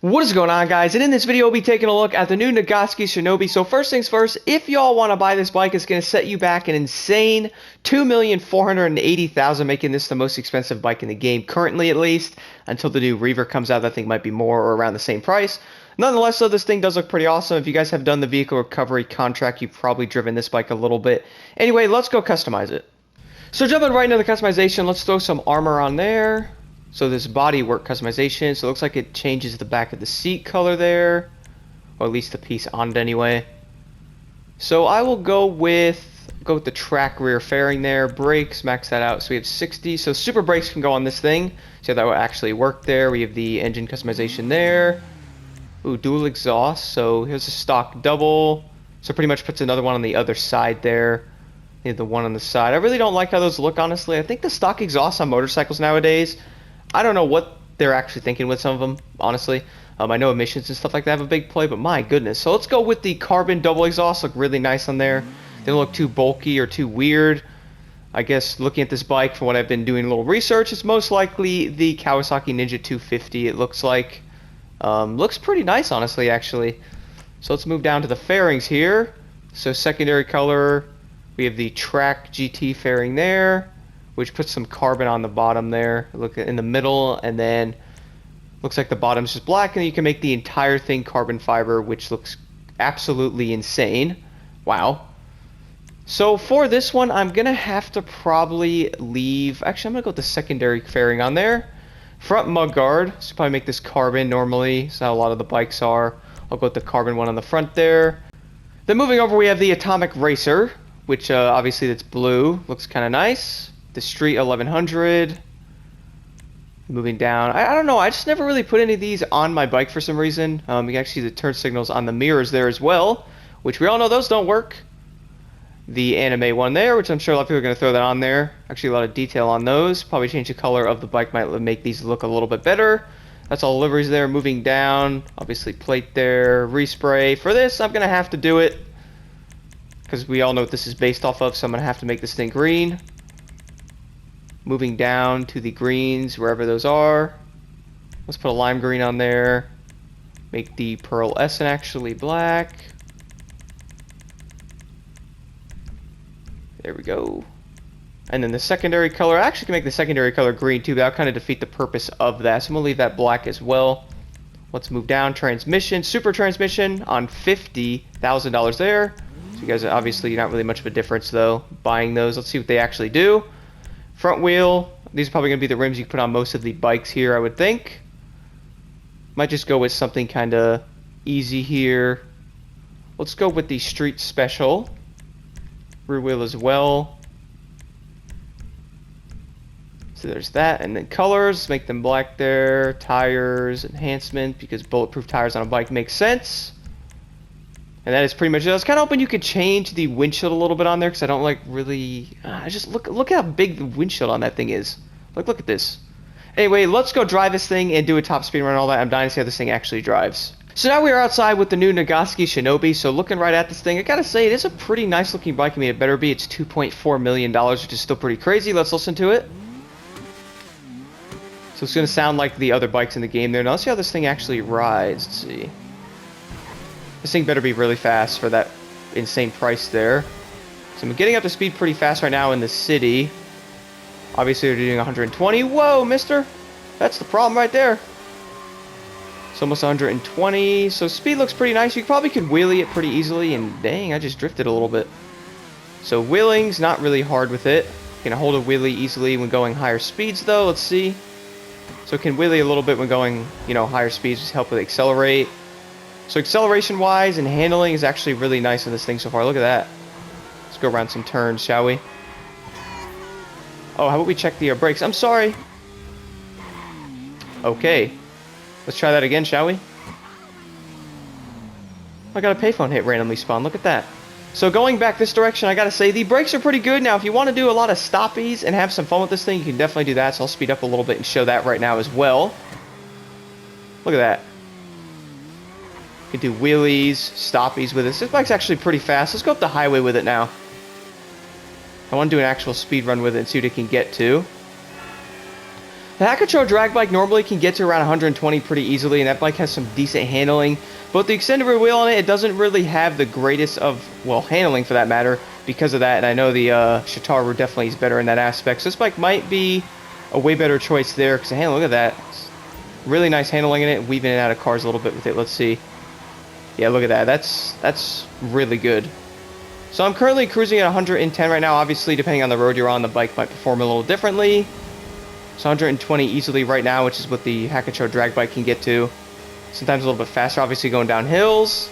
What is going on, guys? And in this video, we'll be taking a look at the new Nagasaki Shinobi. So first things first, if y'all want to buy this bike, it's going to set you back an insane $2,480,000, making this the most expensive bike in the game, currently at least. Until the new Reaver comes out, that thing might be more or around the same price. Nonetheless, though, this thing does look pretty awesome. If you guys have done the vehicle recovery contract, you've probably driven this bike a little bit. Anyway, let's go customize it. So jumping right into the customization, let's throw some armor on there. So this bodywork customization, so it looks like it changes the back of the seat color there, or at least the piece on it anyway. So I will go with the track rear fairing there. Brakes, max that out, so we have 60. So super brakes can go on this thing, so that will actually work there. We have the engine customization there. Ooh, dual exhaust, so here's a stock double, so pretty much puts another one on the other side there. You have the one on the side. I really don't like how those look, honestly. I think the stock exhaust on motorcycles nowadays, I don't know what they're actually thinking with some of them, honestly. I know emissions and stuff like that have a big play, but my goodness. So let's go with the carbon double exhaust. Look really nice on there. They don't look too bulky or too weird. I guess looking at this bike, from what I've been doing a little research, it's most likely the Kawasaki Ninja 250, it looks like. Looks pretty nice, honestly, actually. So let's move down to the fairings here. So secondary color, we have the Track GT fairing there, which puts some carbon on the bottom there. Look in the middle, and then looks like the bottom's just black, and you can make the entire thing carbon fiber, which looks absolutely insane. Wow. So for this one, I'm gonna have to probably leave. Actually, I'm gonna go with the secondary fairing on there. Front mudguard, so probably make this carbon normally. So how a lot of the bikes are. I'll go with the carbon one on the front there. Then moving over, we have the Atomic Racer, which obviously that's blue. Looks kind of nice. The Street 1100. Moving down, I don't know, I just never really put any of these on my bike for some reason. You can actually see the turn signals on the mirrors there as well, which we all know those don't work. The anime one there, which I'm sure a lot of people are going to throw that on there. Actually a lot of detail on those. Probably change the color of the bike might make these look a little bit better. That's all liveries there. Moving down, obviously plate there, respray. For this, I'm going to have to do it, because we all know what this is based off of, so I'm going to have to make this thing green. Moving down to the greens, wherever those are. Let's put a lime green on there. Make the Pearl Essen actually black. There we go. And then the secondary color, I actually can make the secondary color green too, but that'll kind of defeat the purpose of that. So I'm gonna leave that black as well. Let's move down. Transmission, super transmission on $50,000 there. So you guys, obviously not really much of a difference though, buying those. Let's see what they actually do. Front wheel, these are probably going to be the rims you put on most of the bikes here, I would think. Might just go with something kind of easy here. Let's go with the Street Special. Rear wheel as well. So there's that. And then colors, make them black there. Tires, enhancement, because bulletproof tires on a bike makes sense. And that is pretty much it. I was kind of hoping you could change the windshield a little bit on there, because I don't like really. Just look how big the windshield on that thing is. Look at this. Anyway, let's go drive this thing and do a top speed run and all that. I'm dying to see how this thing actually drives. So now we are outside with the new Nagasaki Shinobi. So looking right at this thing, I gotta say it is a pretty nice looking bike. I mean, it better be. It's $2.4 million, which is still pretty crazy. Let's listen to it. So it's gonna sound like the other bikes in the game there. Now let's see how this thing actually rides. Let's see. This thing better be really fast for that insane price there. So I'm getting up to speed pretty fast right now in the city. Obviously they're doing 120. Whoa, mister! That's the problem right there. It's almost 120. So speed looks pretty nice. You probably could wheelie it pretty easily. And dang, I just drifted a little bit. So wheeling's not really hard with it. You can hold a wheelie easily when going higher speeds though. Let's see. So it can wheelie a little bit when going, higher speeds. Just help with accelerate. So acceleration wise and handling is actually really nice in this thing so far. Look at that. Let's go around some turns, shall we? Oh, how about we check the brakes? I'm sorry. Okay. Let's try that again, shall we? I got a payphone hit randomly spawn. Look at that. So going back this direction, I gotta say the brakes are pretty good. Now if you want to do a lot of stoppies and have some fun with this thing, you can definitely do that. So I'll speed up a little bit and show that right now as well. Look at that. You can do wheelies, stoppies with this. This bike's actually pretty fast. Let's go up the highway with it now. I want to do an actual speed run with it and see what it can get to. The Hakucho drag bike normally can get to around 120 pretty easily, and that bike has some decent handling. But the extended rear wheel on it, it doesn't really have the greatest of, well, handling for that matter, because of that. And I know the Shitaru definitely is better in that aspect. So this bike might be a way better choice there, because the handling, look at that. It's really nice handling in it, weaving it out of cars a little bit with it. Let's see. Yeah, look at that. That's really good. So I'm currently cruising at 110 right now. Obviously, depending on the road you're on, the bike might perform a little differently. So 120 easily right now, which is what the Hakucho drag bike can get to. Sometimes a little bit faster, obviously going down hills.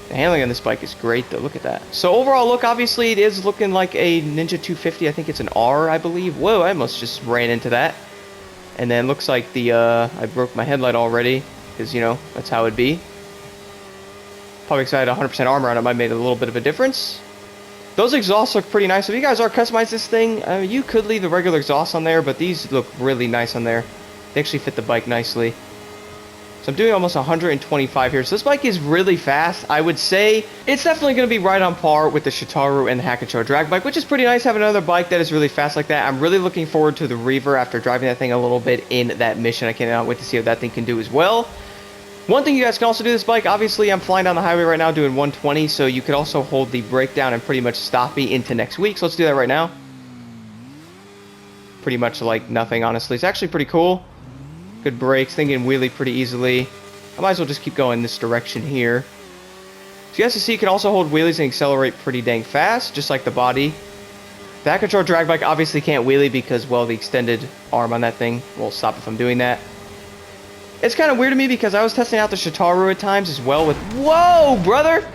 The handling on this bike is great though, look at that. So overall look, obviously it is looking like a Ninja 250, I think it's an R, I believe. Whoa, I almost just ran into that. And then looks like the, I broke my headlight already, because, you know, that's how it'd be. Probably because I had 100% armor on it, might have made a little bit of a difference. Those exhausts look pretty nice. If you guys are customizing this thing, you could leave the regular exhaust on there, but these look really nice on there. They actually fit the bike nicely. So I'm doing almost 125 here. So this bike is really fast. I would say it's definitely going to be right on par with the Shitaru and the Hakucho drag bike, which is pretty nice having another bike that is really fast like that. I'm really looking forward to the Reaver after driving that thing a little bit in that mission. I cannot wait to see what that thing can do as well. One thing you guys can also do this bike, obviously I'm flying down the highway right now doing 120, so you could also hold the brake down and pretty much stop me into next week. So let's do that right now. Pretty much like nothing, honestly. It's actually pretty cool. Good brakes, thing can wheelie pretty easily. I might as well just keep going this direction here. So you guys can see you can also hold wheelies and accelerate pretty dang fast, just like the body. The Hakucho drag bike obviously can't wheelie because, well, the extended arm on that thing will stop if I'm doing that. It's kind of weird to me because I was testing out the Shitaru at times as well with... Whoa, brother!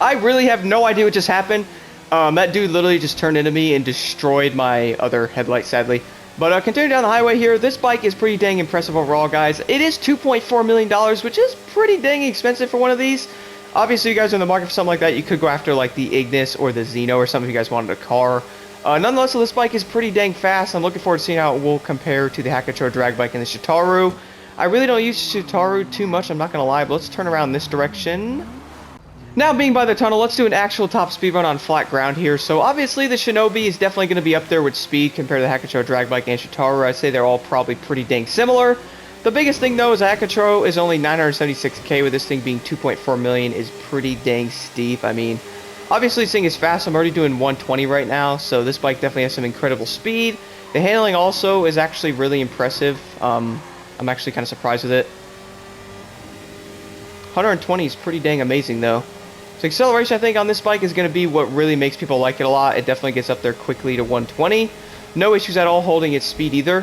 I really have no idea what just happened. That dude literally just turned into me and destroyed my other headlight, sadly. But continuing down the highway here, this bike is pretty dang impressive overall, guys. It is $2.4 million, which is pretty dang expensive for one of these. Obviously, you guys are in the market for something like that. You could go after like the Ignis or the Xeno or something if you guys wanted a car. Nonetheless, this bike is pretty dang fast. I'm looking forward to seeing how it will compare to the Hakucho drag bike and the Shitaru. I really don't use Shitaru too much, I'm not going to lie, but let's turn around this direction. Now being by the tunnel, let's do an actual top speed run on flat ground here. So obviously the Shinobi is definitely going to be up there with speed compared to the Hakucho drag bike and Shitaru. I'd say they're all probably pretty dang similar. The biggest thing though is Hakucho is only 976k, with this thing being 2.4 million is pretty dang steep. I mean, obviously this thing is fast. I'm already doing 120 right now, so this bike definitely has some incredible speed. The handling also is actually really impressive. I'm actually kind of surprised with it. 120 is pretty dang amazing though. So acceleration, I think, on this bike is going to be what really makes people like it a lot. It definitely gets up there quickly to 120. No issues at all holding its speed either.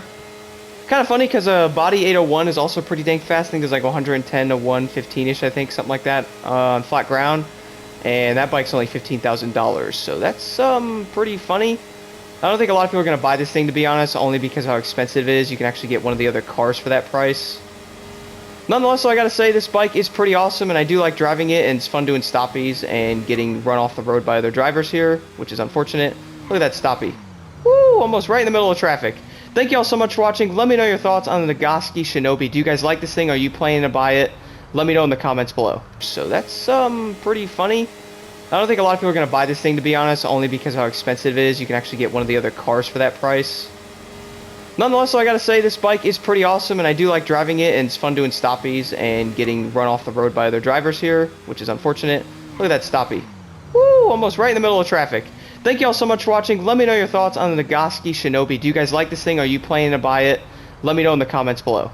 Kind of funny because body 801 is also pretty dang fast. I think there's like 110 to 115-ish, I think, something like that on flat ground. And that bike's only $15,000, so that's pretty funny. I don't think a lot of people are going to buy this thing, to be honest, only because of how expensive it is. You can actually get one of the other cars for that price. Nonetheless, so I gotta say, this bike is pretty awesome, and I do like driving it, and it's fun doing stoppies and getting run off the road by other drivers here, which is unfortunate. Look at that stoppie. Woo! Almost right in the middle of traffic. Thank you all so much for watching. Let me know your thoughts on the Nagasaki Shinobi. Do you guys like this thing? Are you planning to buy it? Let me know in the comments below. So that's pretty funny. I don't think a lot of people are going to buy this thing, to be honest, only because of how expensive it is. You can actually get one of the other cars for that price. Nonetheless, so I gotta say, this bike is pretty awesome, and I do like driving it, and it's fun doing stoppies and getting run off the road by other drivers here, which is unfortunate. Look at that stoppie. Woo! Almost right in the middle of traffic. Thank you all so much for watching. Let me know your thoughts on the Nagasaki Shinobi. Do you guys like this thing? Are you planning to buy it? Let me know in the comments below.